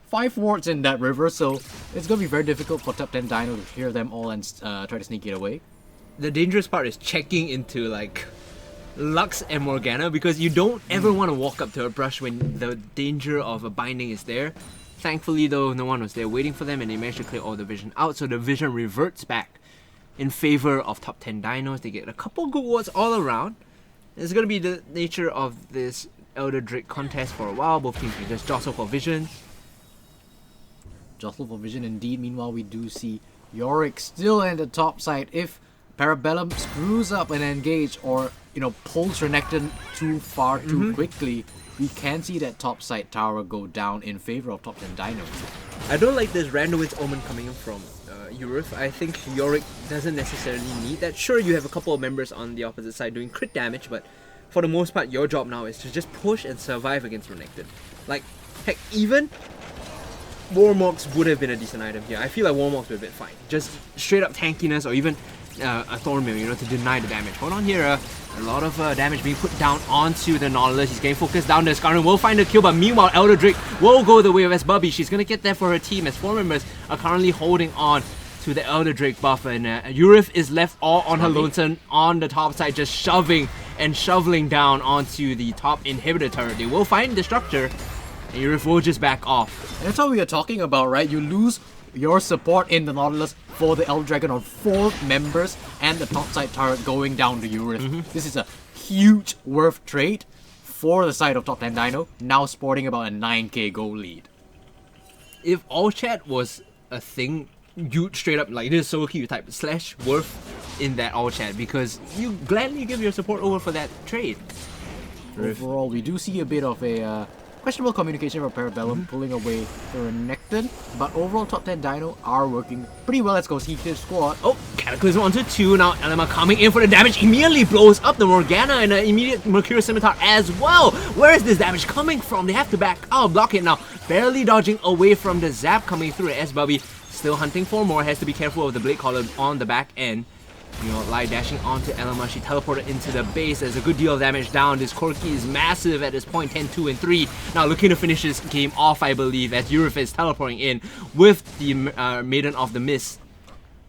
5 wards in that river, so it's going to be very difficult for top 10 DINO to hear them all and try to sneak it away. The dangerous part is checking into like Lux and Morgana, because you don't ever want to walk up to a brush when the danger of a binding is there. Thankfully though, no one was there waiting for them and they managed to clear all the vision out, so the vision reverts back in favor of top 10 Dinos. They get a couple good wards all around. It's going to be the nature of this Elder Drake contest for a while. Both teams can just jostle for vision. Jostle for vision indeed. Meanwhile, we do see Yorick still in the top side. If Parabellum screws up an engage or, pulls Renekton too far too quickly, we can see that top side tower go down in favor of top 10 Dinos. I don't like this randomized omen coming in from Urif. I think Yorick doesn't necessarily need that. Sure, you have a couple of members on the opposite side doing crit damage, but for the most part, your job now is to just push and survive against Renekton. Like, heck, even Warmogs would have been a decent item here. I feel like Warmogs would have been fine. Just straight up tankiness or even a Thornmail, to deny the damage. Hold on here, a lot of damage being put down onto the Nautilus. He's getting focused down. The Skarner will find a kill, but meanwhile, Elder Drake will go the way of S-Bubby. She's going to get there for her team as 4 members are currently holding on to the Elder Drake buff, and Urif is left all on her lonesome on the top side, just shoving and shoveling down onto the top inhibitor turret. They will find the structure, and Urif will just back off. And that's what we are talking about, right? You lose your support in the Nautilus for the Elder Dragon on 4 members and the topside turret going down to Urith. This is a huge worth trade for the side of top 10 Dino, now sporting about a 9k gold lead. If all chat was a thing, you'd straight up, like, this is so cute, type / worth in that all chat, because you gladly give your support over for that trade. Overall, we do see a bit of a questionable communication from Parabellum pulling away the Renekton, but overall top 10 Dino are working pretty well. Let's go see their squad. Oh, Cataclysm onto 2, now Elema coming in for the damage, immediately blows up the Morgana and an immediate Mercurial Scimitar as well. Where is this damage coming from? They have to back out, block it now, barely dodging away from the zap coming through. S-Bubby still hunting for more, has to be careful of the Blade Collar on the back end. Lai dashing onto Elema, she teleported into the base. There's a good deal of damage down. This Corki is massive at this point, 10, 2, and 3. Now looking to finish this game off, I believe, as Urif is teleporting in with the Maiden of the Mist.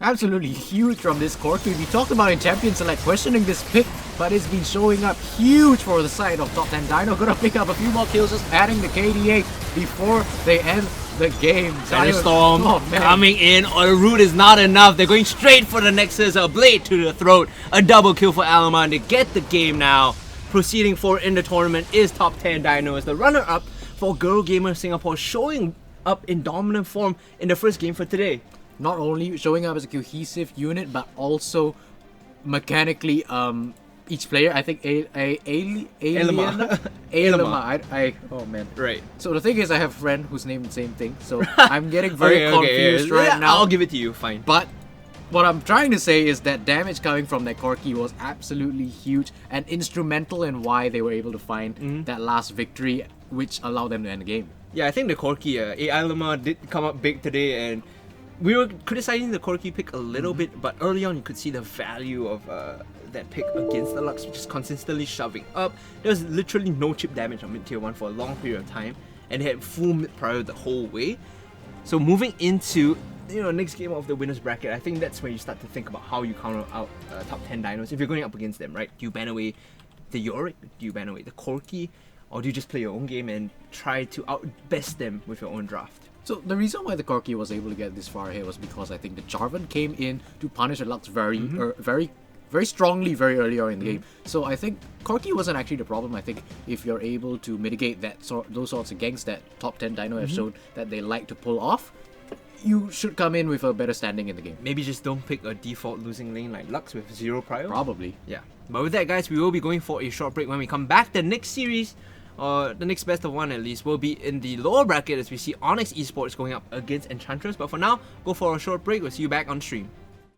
Absolutely huge from this Corki. We talked about in Champion Select questioning this pick, but it's been showing up huge for the side of top 10 Dino. Gonna pick up a few more kills, just adding the KDA before they end the game. Thunderstorm coming in. The root is not enough. They're going straight for the Nexus. A blade to the throat. A double kill for Alaman to get the game now. Proceeding forward in the tournament is top 10 Dino as the runner-up for Girl Gamer Singapore, showing up in dominant form in the first game for today. Not only showing up as a cohesive unit, but also mechanically, each player, I think, Elema. Oh man. Right. So the thing is, I have a friend who's named the same thing, so I'm getting very confused right now. I'll give it to you, fine. But what I'm trying to say is that damage coming from that Corki was absolutely huge and instrumental in why they were able to find that last victory, which allowed them to end the game. Yeah, I think the Corki, Elema did come up big today, and we were criticizing the Corki pick a little bit, but early on you could see the value of that pick against the Lux, which is consistently shoving up. There was literally no chip damage on mid-tier 1 for a long period of time, and they had full mid prior the whole way. So moving into next game of the winner's bracket, I think that's where you start to think about how you counter out top 10 Dinos if you're going up against them, right? Do you ban away the Yorick? Do you ban away the Corki? Or do you just play your own game and try to outbest them with your own draft? So the reason why the Corki was able to get this far ahead was because I think the Jarvan came in to punish the Lux very strongly very early on in the game. So I think Corki wasn't actually the problem. I think if you're able to mitigate those sorts of ganks that top 10 Dino have shown that they like to pull off, you should come in with a better standing in the game. Maybe just don't pick a default losing lane like Lux with 0 prior. Probably. Yeah. But with that, guys, we will be going for a short break. When we come back, the next series, the next best of one at least, will be in the lower bracket as we see Onyx Esports going up against Enchantress. But for now, go for a short break. We'll see you back on stream.